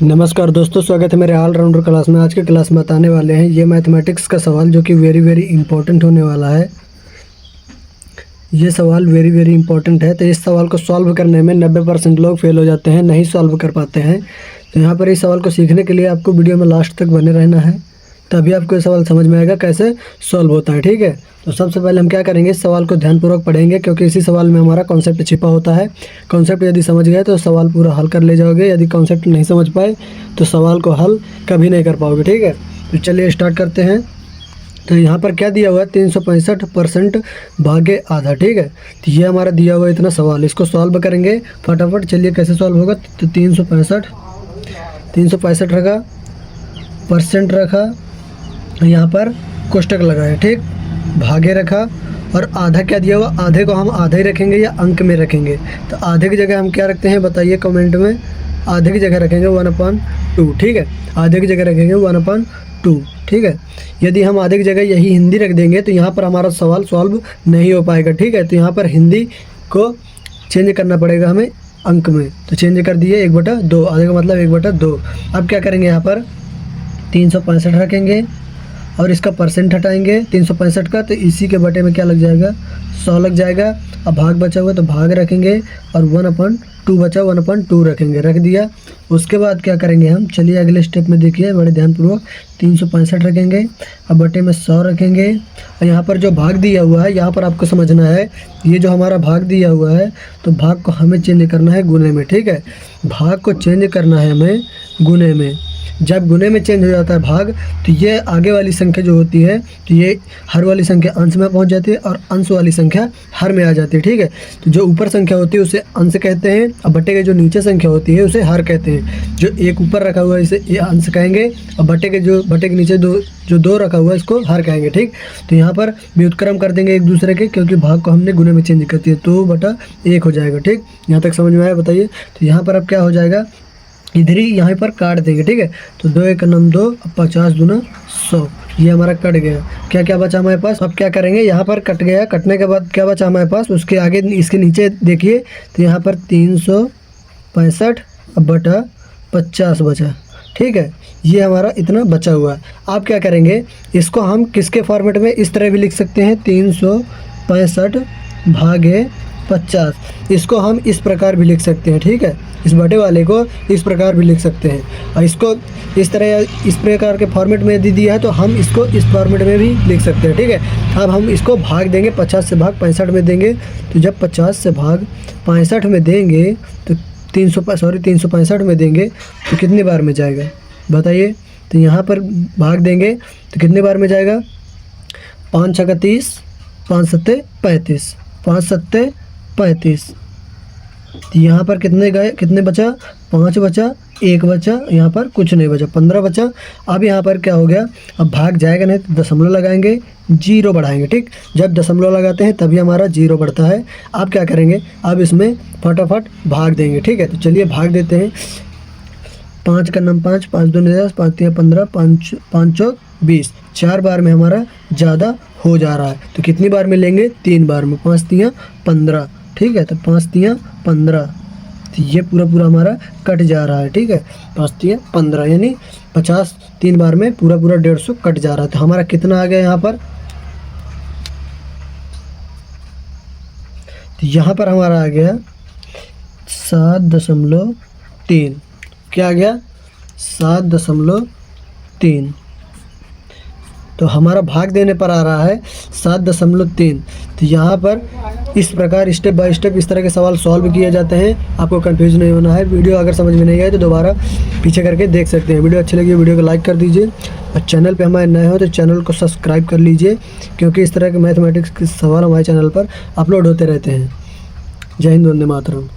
नमस्कार दोस्तों, स्वागत है मेरे ऑलराउंडर क्लास में। आज के क्लास में बताने वाले हैं ये मैथमेटिक्स का सवाल जो कि वेरी इंपॉर्टेंट होने वाला है। ये सवाल वेरी इंपॉर्टेंट है। तो इस सवाल को सॉल्व करने में 90% लोग फेल हो जाते हैं, नहीं सॉल्व कर पाते हैं। तो यहाँ पर इस सवाल को सीखने के लिए आपको वीडियो में लास्ट तक बने रहना है, तभी आपको ये सवाल समझ में आएगा कैसे सॉल्व होता है। ठीक है, तो सबसे पहले हम क्या करेंगे, इस सवाल को ध्यानपूर्वक पढ़ेंगे, क्योंकि इसी सवाल में हमारा कॉन्सेप्ट छिपा होता है। कॉन्सेप्ट यदि समझ गए तो सवाल पूरा हल कर ले जाओगे, यदि कॉन्सेप्ट नहीं समझ पाए तो सवाल को हल कभी नहीं कर पाओगे। ठीक है, तो चलिए स्टार्ट करते हैं। तो यहाँ पर क्या दिया हुआ है, 365% भागे आधा। ठीक है, तो ये हमारा दिया हुआ इतना सवाल, इसको सॉल्व करेंगे फटाफट। चलिए कैसे सॉल्व होगा। तो 365 रखा, परसेंट रखा, यहाँ पर कोष्टक लगाए, ठीक, भागे रखा, और आधा क्या दिया हुआ, आधे को हम आधा ही रखेंगे या अंक में रखेंगे। तो आधे की जगह हम क्या रखते हैं बताइए कमेंट में। आधे की जगह रखेंगे 1/2। ठीक है, आधे की जगह रखेंगे 1/2। ठीक है, यदि हम आधे की जगह यही हिंदी रख देंगे तो यहाँ पर हमारा सवाल सॉल्व नहीं हो पाएगा। ठीक है, तो यहाँ पर हिंदी को चेंज करना पड़ेगा हमें अंक में। तो चेंज कर दिए 1/2, आधे का मतलब 1/2। अब क्या करेंगे, यहाँ पर 365 रखेंगे और इसका परसेंट हटाएंगे 365 का, तो इसी के बटे में क्या लग जाएगा, 100 लग जाएगा। अब भाग बचा हुआ तो भाग रखेंगे और 1/2 बचा, 1/2 रखेंगे, रख दिया। उसके बाद क्या करेंगे हम, चलिए अगले स्टेप में देखिए बड़े ध्यानपूर्वक। 365 रखेंगे, अब बटे में 100 रखेंगे, और यहाँ पर जो भाग दिया हुआ है, यहाँ पर आपको समझना है, ये जो हमारा भाग दिया हुआ है, तो भाग को हमें चेंज करना है गुने में। ठीक है, भाग को चेंज करना है हमें गुने में। जब गुने में चेंज हो जाता है भाग, तो ये आगे वाली संख्या जो होती है, तो ये हर वाली संख्या अंश में पहुंच जाती है और अंश वाली संख्या हर में आ जाती है। ठीक है, तो जो ऊपर संख्या होती है उसे अंश कहते हैं, और बटे के जो नीचे संख्या होती है उसे हर कहते हैं। जो एक ऊपर रखा हुआ है इसे ये अंश कहेंगे, और बटे के नीचे दो रखा हुआ है इसको हर कहेंगे। ठीक, तो यहाँ पर व्युत्क्रम कर देंगे एक दूसरे के, क्योंकि भाग को हमने गुने में चेंज कर दिया, 2/1 हो जाएगा। ठीक, यहाँ तक समझ में आया बताइए। तो यहाँ पर अब क्या हो जाएगा, इधर ही यहाँ पर काट देंगे। ठीक है, तो 2 × 2 50 दूना 100, ये हमारा कट गया। क्या क्या बचा हमारे पास, अब क्या करेंगे, यहाँ पर कट गया, कटने के बाद क्या बचा हमारे पास, उसके आगे इसके नीचे देखिए, तो यहाँ पर 365/50 बचा। ठीक है, ये हमारा इतना बचा हुआ है। आप क्या करेंगे, इसको हम किसके फॉर्मेट में इस तरह भी लिख सकते हैं, 365/50, इसको हम इस प्रकार भी लिख सकते हैं। ठीक है, इस बटे वाले को इस प्रकार भी लिख सकते हैं, और इसको इस तरह इस प्रकार के फॉर्मेट में यदि दिया है तो हम इसको इस फॉर्मेट में भी लिख सकते हैं। ठीक है, अब हम इसको भाग देंगे, 50 से भाग 65 में देंगे। तो जब 50 से भाग 65 में देंगे तो 365 में देंगे तो कितनी बार में जाएगा बताइए। तो यहाँ पर भाग देंगे तो कितनी बार में जाएगा, 5 × 30, 5 × 7 35, 5 × 7 35। तो यहाँ पर कितने गए, कितने बचा, 5 बचा, 1 बचा, यहाँ पर कुछ नहीं बचा, 15 बचा। अब यहाँ पर क्या हो गया, अब भाग जाएगा नहीं तो दशमलव लगाएंगे, 0 बढ़ाएंगे। ठीक, जब दशमलव लगाते हैं तभी हमारा 0 बढ़ता है। अब क्या करेंगे, अब इसमें फटाफट भाग देंगे। ठीक है, तो चलिए भाग देते हैं। 5 × 9 5, 5 2 10, 5 3 15, 5 चौक 20, 4 बार में हमारा ज़्यादा हो जा रहा है। तो कितनी बार में लेंगे, 3 बार में, 5 3 15। ठीक है, तो 5 3 15, तो ये पूरा हमारा कट जा रहा है। ठीक है, 5 3 15 यानी 50 3 बार में पूरा 150 कट जा रहा है। तो हमारा कितना आ गया यहाँ पर, तो यहाँ पर हमारा आ गया 7.3। क्या आ गया, 7.3। तो हमारा भाग देने पर आ रहा है 7.3। तो यहाँ पर इस प्रकार स्टेप बाय स्टेप इस तरह के सवाल सॉल्व किए जाते हैं। आपको कंफ्यूज नहीं होना है। वीडियो अगर समझ में नहीं आए तो दोबारा पीछे करके देख सकते हैं। वीडियो अच्छी लगी वीडियो को लाइक कर दीजिए, और चैनल पे हमारे नए हो तो चैनल को सब्सक्राइब कर लीजिए, क्योंकि इस तरह के मैथमेटिक्स के सवाल हमारे चैनल पर अपलोड होते रहते हैं। जय हिंद, वंदे मातरम।